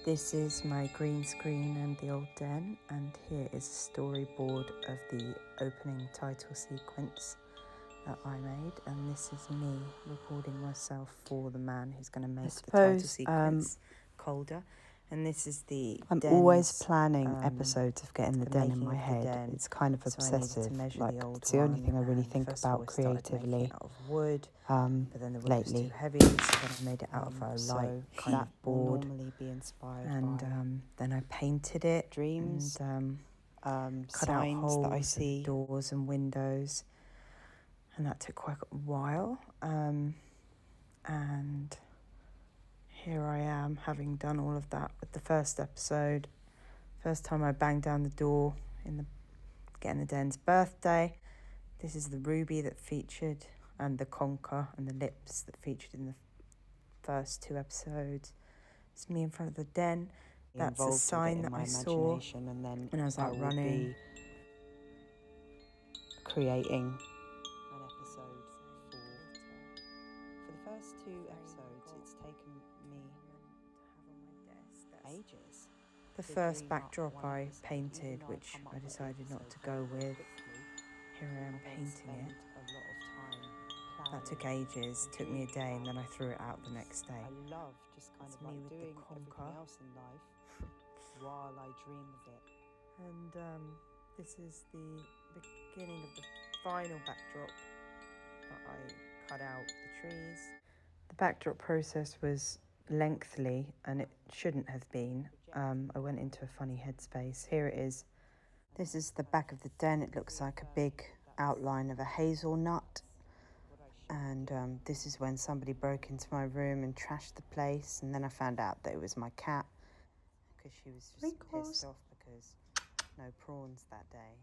This is my green screen and the old den, and here is a storyboard of the opening title sequence that I made, and this is me recording myself for the man who's going to make the title sequence colder. And this is the I'm always planning episodes of getting the den in my head. It's kind of obsessive. Like, it's the only thing I really think about creatively out of wood, but then the wood lately. was too heavy, so then I made it out of a light kind of board. Normally be inspired And then I painted it, dreams, and cut out signs holes that I see, in doors and windows, and that took quite a while. And here I am, having done all of that with the first episode. First time I banged down the door getting the den's birthday. This is the ruby that featured, and the conker and the lips that featured in the first two episodes. It's me in front of the den. That's a sign that I saw and then when I was out running. Creating an episode for the first two episodes. It's taken me ages. The first backdrop I painted, which I decided not to go with. Here I am painting it. That took ages, took me a day, and then I threw it out the next day. I love just kind That's of me like with the doing conker. everything else in life while I dream of it. And this is the beginning of the final backdrop that I cut out the trees. The backdrop process was lengthy, and it shouldn't have been. I went into a funny headspace. Here it is. This is the back of the den. It looks like a big outline of a hazelnut. And this is when somebody broke into my room and trashed the place. And then I found out that it was my cat, because she was just pissed off because no prawns that day.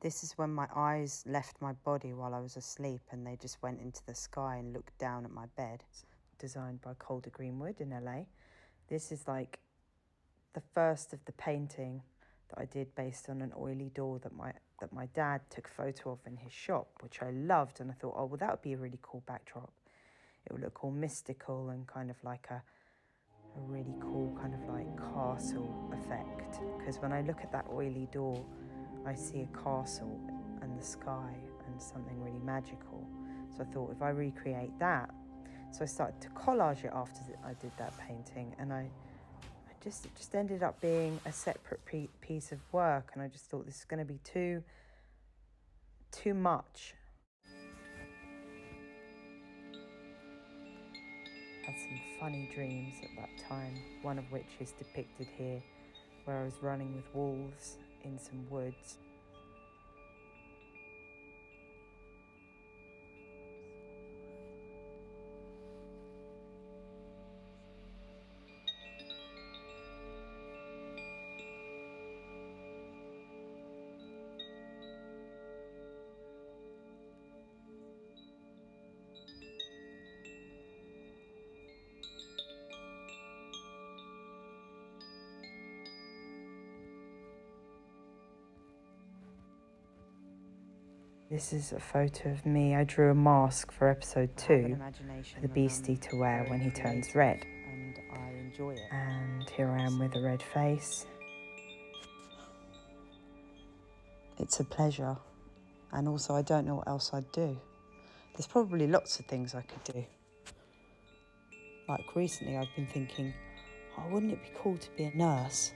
This is when my eyes left my body while I was asleep, and they just went into the sky and looked down at my bed. Designed by Calder Greenwood in LA. This is like the first of the painting that I did based on an oily door that my dad took a photo of in his shop, which I loved, and I thought, oh well, that would be a really cool backdrop. It would look all mystical and kind of like a really cool kind of like castle effect, because when I look at that oily door I see a castle and the sky and something really magical. So I thought, if I recreate that, so I started to collage it after I did that painting, and it just ended up being a separate piece of work, and I just thought this is going to be too much. Had some funny dreams at that time, one of which is depicted here, where I was running with wolves in some woods. This is a photo of me. I drew a mask for episode 2 for the beastie to wear when he turns red. And I enjoy it. And here I am with a red face. It's a pleasure. And also I don't know what else I'd do. There's probably lots of things I could do. Like recently I've been thinking, oh, wouldn't it be cool to be a nurse?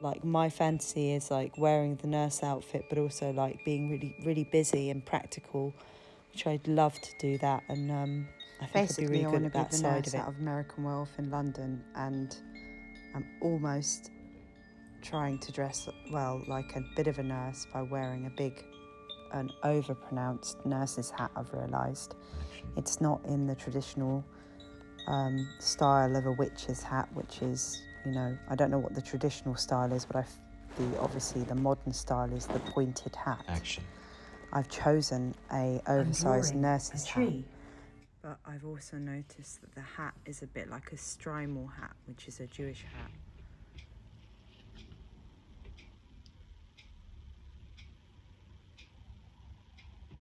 Like, my fantasy is like wearing the nurse outfit, but also like being really, really busy and practical, which I'd love to do that. And I think I'd be really good at that side of it. Out of American Wealth in London, and I'm almost trying to dress well like a bit of a nurse by wearing an over-pronounced nurse's hat. I've realised it's not in the traditional style of a witch's hat, which is, you know, I don't know what the traditional style is, but obviously the modern style is the pointed hat. Action. I've chosen a oversized nurse's hat, But I've also noticed that the hat is a bit like a Strymor hat, which is a Jewish hat.